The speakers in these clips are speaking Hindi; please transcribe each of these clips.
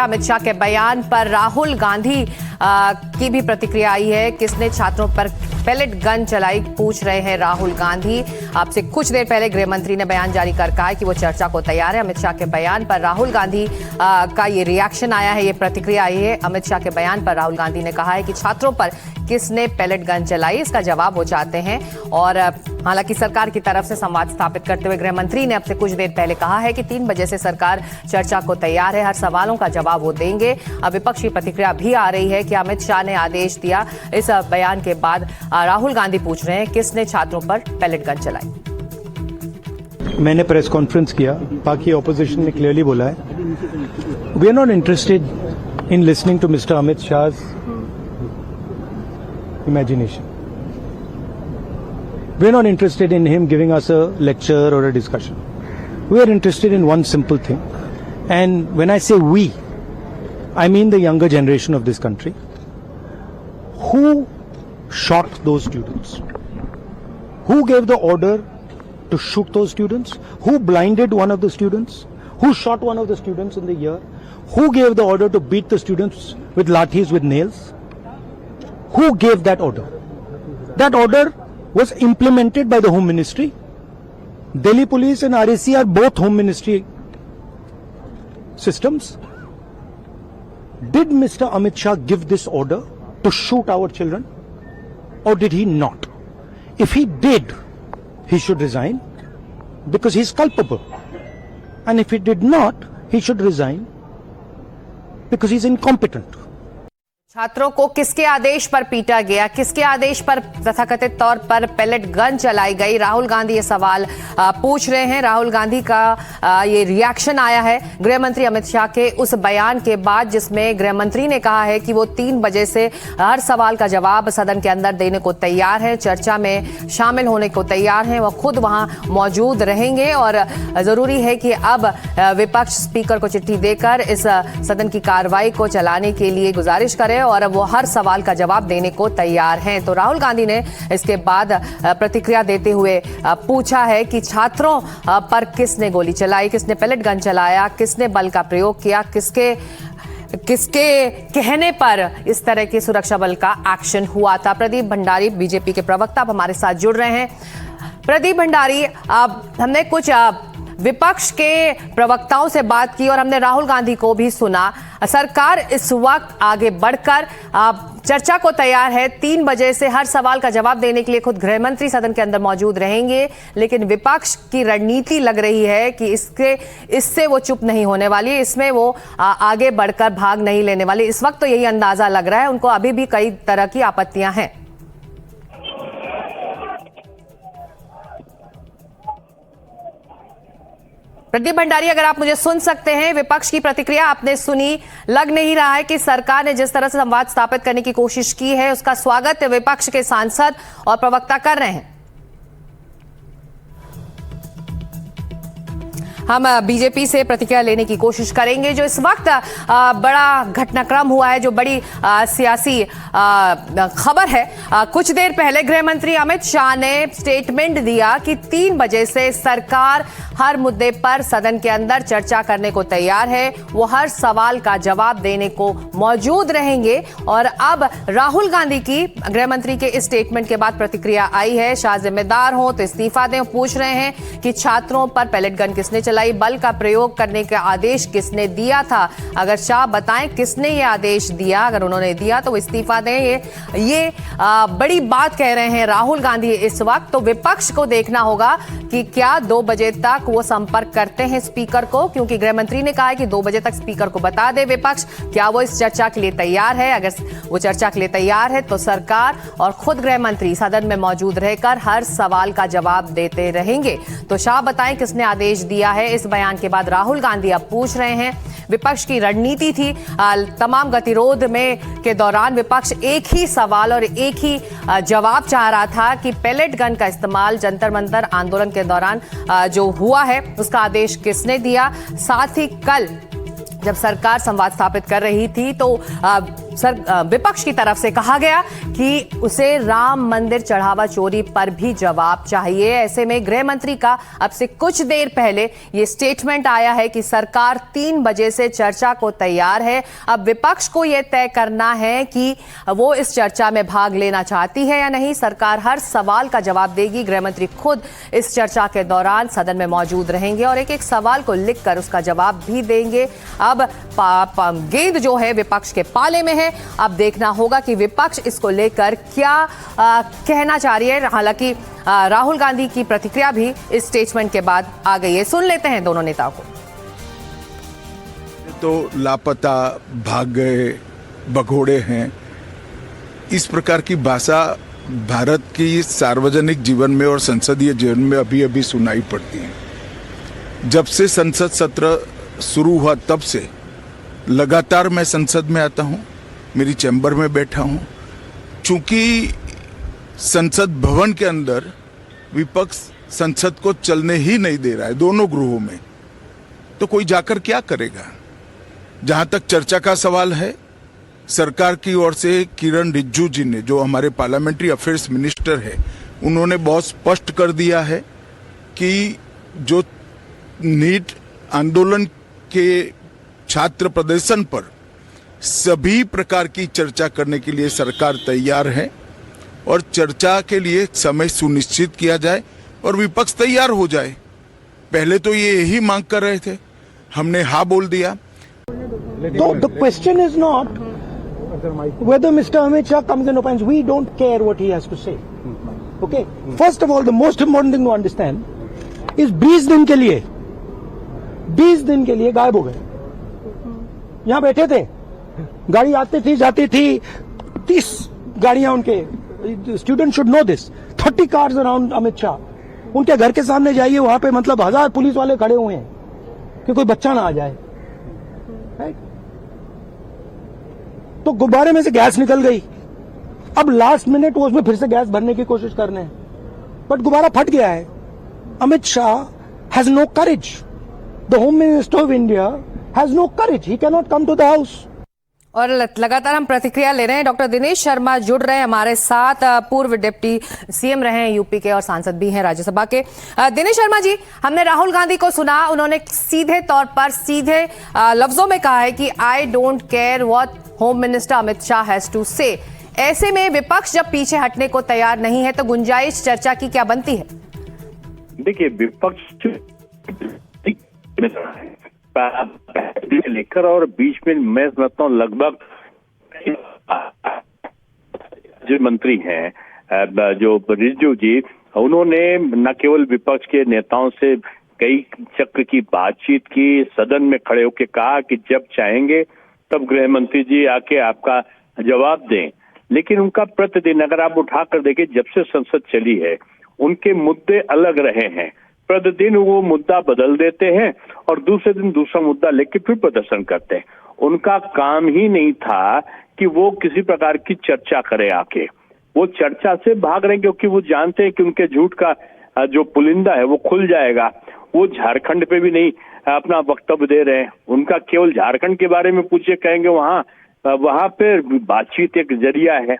अमित शाह के बयान पर राहुल गांधी की भी प्रतिक्रिया आई है। किसने छात्रों पर पेलेट गन चलाई, पूछ रहे हैं राहुल गांधी। आपसे कुछ देर पहले गृह मंत्री ने बयान जारी कर कहा है कि वो चर्चा को तैयार है। अमित शाह के बयान पर राहुल गांधी का ये रिएक्शन आया है, ये प्रतिक्रिया आई है। अमित शाह के बयान पर राहुल गांधी ने कहा है कि छात्रों पर किसने पेलेट गन चलाई, इसका जवाब वो चाहते हैं। और हालांकि सरकार की तरफ से संवाद स्थापित करते हुए गृह मंत्री ने अब से कुछ देर पहले कहा है कि 3 बजे से सरकार चर्चा को तैयार है, हर सवालों का जवाब वो देंगे। अब विपक्ष की प्रतिक्रिया भी आ रही है कि अमित शाह ने आदेश दिया। इस बयान के बाद राहुल गांधी पूछ रहे हैं किसने छात्रों पर पेलेट गन चलाई। मैंने प्रेस कॉन्फ्रेंस किया, बाकी ऑपोजिशन ने क्लियरली बोला है we are not interested in listening to mister Amit Shah imagination. We are not interested in him giving us a lecture or a discussion. We are interested in one simple thing. And when I say we, I mean the younger generation of this country. Who shot those students? Who gave the order to shoot those students? Who blinded one of the students? Who shot one of the students in the ear? Who gave the order to beat the students with lathis, with nails? Who gave that order? That order was implemented by the Home Ministry. Delhi Police and RAC are both Home Ministry systems. Did Mr. Amit Shah give this order to shoot our children, or did he not? If he did, he should resign because he is culpable. And if he did not, he should resign because he is incompetent. छात्रों को किसके आदेश पर पीटा गया, किसके आदेश पर तथाकथित तौर पर पेलेट गन चलाई गई, राहुल गांधी ये सवाल पूछ रहे हैं। राहुल गांधी का ये रिएक्शन आया है गृह मंत्री अमित शाह के उस बयान के बाद, जिसमें गृह मंत्री ने कहा है कि वो 3 बजे से हर सवाल का जवाब सदन के अंदर देने को तैयार है, चर्चा में शामिल होने को तैयार हैं, वो खुद वहां मौजूद रहेंगे। और जरूरी है कि अब विपक्ष स्पीकर को चिट्ठी देकर इस सदन की कार्रवाई को चलाने के लिए गुजारिश करे और वो हर सवाल का जवाब देने को तैयार हैं। तो राहुल गांधी ने इसके बाद प्रतिक्रिया देते हुए पूछा है कि छात्रों पर किसने गोली चलाई, किसने पेलेट गन चलाया, किसने बल का प्रयोग किया, किसके कहने पर इस तरह के सुरक्षा बल का एक्शन हुआ था। प्रदीप भंडारी बीजेपी के प्रवक्ता अब हमारे साथ जुड़ रहे हैं। प्रदीप भंडारी, हमने कुछ विपक्ष के प्रवक्ताओं से बात की और हमने राहुल गांधी को भी सुना। सरकार इस वक्त आगे बढ़कर चर्चा को तैयार है, 3 बजे से हर सवाल का जवाब देने के लिए खुद गृह मंत्री सदन के अंदर मौजूद रहेंगे। लेकिन विपक्ष की रणनीति लग रही है कि इससे वो चुप नहीं होने वाली, इसमें वो आगे बढ़कर भाग नहीं लेने वाली। इस वक्त तो यही अंदाजा लग रहा है, उनको अभी भी कई तरह की आपत्तियां हैं। प्रदीप भंडारी, अगर आप मुझे सुन सकते हैं, विपक्ष की प्रतिक्रिया आपने सुनी। लग नहीं रहा है कि सरकार ने जिस तरह से संवाद स्थापित करने की कोशिश की है उसका स्वागत विपक्ष के सांसद और प्रवक्ता कर रहे हैं। हम बीजेपी से प्रतिक्रिया लेने की कोशिश करेंगे। जो इस वक्त बड़ा घटनाक्रम हुआ है, जो बड़ी सियासी खबर है, कुछ देर पहले गृह मंत्री अमित शाह ने स्टेटमेंट दिया कि 3 बजे से सरकार हर मुद्दे पर सदन के अंदर चर्चा करने को तैयार है, वो हर सवाल का जवाब देने को मौजूद रहेंगे। और अब राहुल गांधी की गृह मंत्री के इस स्टेटमेंट के बाद प्रतिक्रिया आई है। शाह जिम्मेदार हो तो इस्तीफा दें। पूछ रहे हैं कि छात्रों पर पेलेट गन किसने चलाई, बल का प्रयोग करने का आदेश किसने दिया था। अगर शाह बताएं किसने ये आदेश दिया, अगर उन्होंने दिया तो वो इस्तीफा दें। ये बड़ी बात कह रहे हैं राहुल गांधी इस वक्त। तो विपक्ष को देखना होगा कि क्या 2 बजे तक वो संपर्क करते हैं स्पीकर को, क्योंकि गृह मंत्री ने कहा है कि 2 बजे तक स्पीकर को बता दे विपक्ष। क्या वो इस चर्चा के लिए तैयार है? अगर वो चर्चा के लिए तैयार है तो सरकार और खुद गृह मंत्री सदन में मौजूद रहकर हर सवाल का जवाब देते रहेंगे। तो शाह बताएं किसने आदेश दिया है। इस बयान के बाद राहुल गांधी अब पूछ रहे हैं। विपक्ष की रणनीति थी, तमाम गतिरोध के दौरान विपक्ष एक ही सवाल और एक ही जवाब चाह रहा था कि पेलेट गन का इस्तेमाल जंतर मंतर आंदोलन के दौरान जो हुआ है उसका आदेश किसने दिया। साथ ही कल जब सरकार संवाद स्थापित कर रही थी तो विपक्ष की तरफ से कहा गया कि उसे राम मंदिर चढ़ावा चोरी पर भी जवाब चाहिए। ऐसे में गृह मंत्री का अब से कुछ देर पहले ये स्टेटमेंट आया है कि सरकार 3 बजे से चर्चा को तैयार है। अब विपक्ष को यह तय करना है कि वो इस चर्चा में भाग लेना चाहती है या नहीं। सरकार हर सवाल का जवाब देगी। गृह मंत्री खुद इस चर्चा के दौरान सदन में मौजूद रहेंगे और एक एक सवाल को लिखकर उसका जवाब भी देंगे। अब गेंद जो है विपक्ष के पाले में है। अब देखना होगा कि विपक्ष इसको लेकर क्या कहना चाह रही है। हालांकि राहुल गांधी की प्रतिक्रिया भी इस स्टेटमेंट के बाद आ गई है। सुन लेते हैं दोनों नेताओं को। तो लापता, भाग गए, भगोड़े हैं, इस प्रकार की भाषा भारत की सार्वजनिक जीवन में और संसदीय जीवन में अभी अभी सुनाई पड़ती है। जब से संसद सत्र शुरू हुआ तब से लगातार मैं संसद में आता हूं, मेरी चैम्बर में बैठा हूं। चूंकि संसद भवन के अंदर विपक्ष संसद को चलने ही नहीं दे रहा है, दोनों गृहों में, तो कोई जाकर क्या करेगा। जहां तक चर्चा का सवाल है, सरकार की ओर से किरण रिजिजू जी ने, जो हमारे पार्लियामेंट्री अफेयर्स मिनिस्टर है, उन्होंने बहुत स्पष्ट कर दिया है कि जो नीट आंदोलन के छात्र प्रदर्शन पर सभी प्रकार की चर्चा करने के लिए सरकार तैयार है और चर्चा के लिए समय सुनिश्चित किया जाए और विपक्ष तैयार हो जाए। पहले तो ये यही मांग कर रहे थे, हमने हाँ बोल दिया। So the question is not whether Mr. Amit Shah comes and opines. We don't care what he has to say. Okay. First of all, the most important thing to understand is 20 दिन के लिए गायब हो गए। यहाँ बैठे थे, गाड़ी आती थी जाती थी, 30 गाड़ियां उनके, student should know this, 30 cars around Amit Shah. उनके घर के सामने जाइए, वहां पे मतलब 1000 पुलिस वाले खड़े हुए हैं कि कोई बच्चा ना आ जाए। तो गुब्बारे में से गैस निकल गई। अब लास्ट मिनट वो उसमें फिर से गैस भरने की कोशिश कर रहे हैं, बट गुब्बारा फट गया है। Amit Shah has no courage. The home minister of India has no courage. He can not come to the house. और लगातार हम प्रतिक्रिया ले रहे हैं। डॉक्टर दिनेश शर्मा जुड़ रहे हैं हमारे साथ, पूर्व डिप्टी सीएम रहे हैं यूपी के और सांसद भी हैं राज्यसभा के। दिनेश शर्मा जी, हमने राहुल गांधी को सुना, उन्होंने सीधे तौर पर सीधे लफ्जों में कहा है कि I don't care what home minister Amit Shah has to say. ऐसे में विपक्ष जब पीछे हटने को तैयार नहीं है तो गुंजाइश चर्चा की क्या बनती है? देखिए, विपक्ष लेकर और बीच में मैं समझता हूँ लगभग जो मंत्री हैं, जो रिजिजू जी, उन्होंने न केवल विपक्ष के नेताओं से कई चक्र की बातचीत की, सदन में खड़े होकर कहा कि जब चाहेंगे तब गृह मंत्री जी आके आपका जवाब दें। लेकिन उनका प्रतिदिन अगर आप उठाकर देखें, जब से संसद चली है, उनके मुद्दे अलग रहे हैं। प्रतिदिन वो मुद्दा बदल देते हैं और दूसरे दिन दूसरा मुद्दा लेके फिर प्रदर्शन करते हैं। उनका काम ही नहीं था कि वो किसी प्रकार की चर्चा करे आके। वो चर्चा से भाग रहे हैं क्योंकि वो जानते हैं कि उनके झूठ का जो पुलिंदा है वो खुल जाएगा। वो झारखंड पे भी नहीं अपना वक्तव्य दे रहे हैं। उनका केवल झारखंड के बारे में पूछे कहेंगे वहां पे बातचीत एक जरिया है,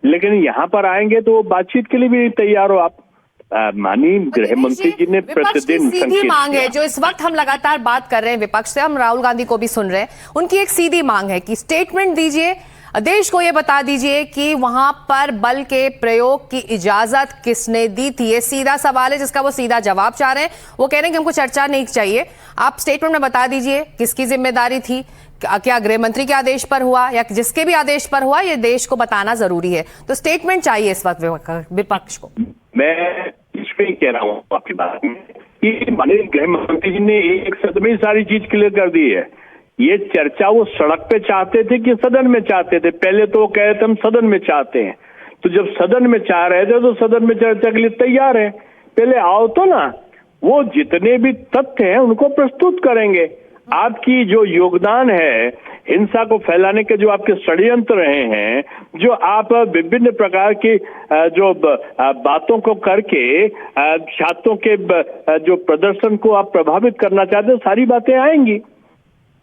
लेकिन यहाँ पर आएंगे तो बातचीत के लिए भी तैयार हो आप। माननीय गृह मंत्री जी ने प्रतिदिन सीधी मांग है, जो इस वक्त हम लगातार बात कर रहे हैं विपक्ष से, हम राहुल गांधी को भी सुन रहे हैं, उनकी एक सीधी मांग है कि स्टेटमेंट दीजिए, देश को यह बता दीजिए कि वहां पर बल के प्रयोग की इजाजत किसने दी थी। ये सीधा सवाल है जिसका वो सीधा जवाब चाह रहे हैं। वो कह रहे हैं कि हमको चर्चा नहीं चाहिए, आप स्टेटमेंट में बता दीजिए किसकी जिम्मेदारी थी, क्या गृह मंत्री के आदेश पर हुआ या जिसके भी आदेश पर हुआ, ये देश को बताना जरूरी है। तो स्टेटमेंट चाहिए इस वक्त विपक्ष को। मैं इसमें ही कह रहा हूँ आपकी बात में कि माननीय गृह मंत्री जी ने एक शब्द में सारी चीज क्लियर कर दी है। ये चर्चा वो सड़क पे चाहते थे कि सदन में चाहते थे? पहले तो वो कह रहे थे हम सदन में चाहते हैं, तो जब सदन में चाह रहे थे तो सदन में चर्चा के लिए तैयार है। पहले आओ तो ना, वो जितने भी तथ्य हैं उनको प्रस्तुत करेंगे। आपकी जो योगदान है हिंसा को फैलाने के, जो आपके षड्यंत्र रहे हैं, जो आप विभिन्न प्रकार की जो बातों को करके छात्रों के जो प्रदर्शन को आप प्रभावित करना चाहते हो, सारी बातें आएंगी।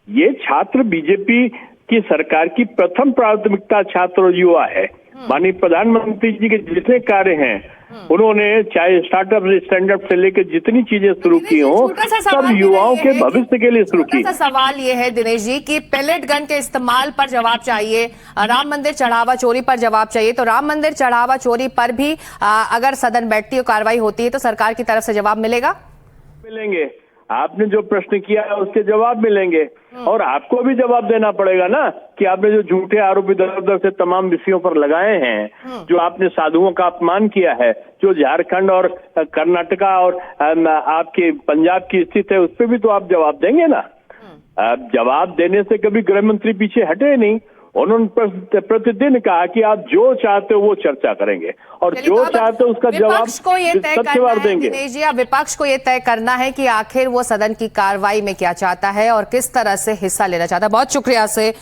ये छात्र बीजेपी कि सरकार की प्रथम प्राथमिकता छात्र और युवा है। माननीय प्रधानमंत्री जी के जितने कार्य हैं उन्होंने चाहे स्टार्टअप स्टैंडअप से लेकर जितनी चीजें शुरू की हों छोटा सा सब सवाल युवाओं ये के है कि- भविष्य के लिए शुरू की। छोटा सा सवाल ये है दिनेश जी कि पेलेट गन के इस्तेमाल पर जवाब चाहिए, राम मंदिर चढ़ावा चोरी पर जवाब चाहिए, तो राम मंदिर चढ़ावा चोरी पर भी अगर सदन बैठती है, कार्रवाई होती है, तो सरकार की तरफ से जवाब मिलेगा? मिलेंगे। आपने जो प्रश्न किया है उसके जवाब मिलेंगे और आपको भी जवाब देना पड़ेगा ना कि आपने जो झूठे आरोप इधर उधर से तमाम विषयों पर लगाए हैं, जो आपने साधुओं का अपमान किया है, जो झारखंड और कर्नाटका और आपके पंजाब की स्थिति है, उस पर भी तो आप जवाब देंगे ना। जवाब देने से कभी गृह मंत्री पीछे हटे नहीं। उन्होंने प्रतिदिन कहा कि आप जो चाहते हो वो चर्चा करेंगे और चलिए, जो तो अब चाहते हो उसका जवाब विपक्ष को ये तय करना सत्यवार है देंगे। दिनेश जी, अब विपक्ष को ये तय करना है कि आखिर वो सदन की कार्रवाई में क्या चाहता है और किस तरह से हिस्सा लेना चाहता है। बहुत शुक्रिया से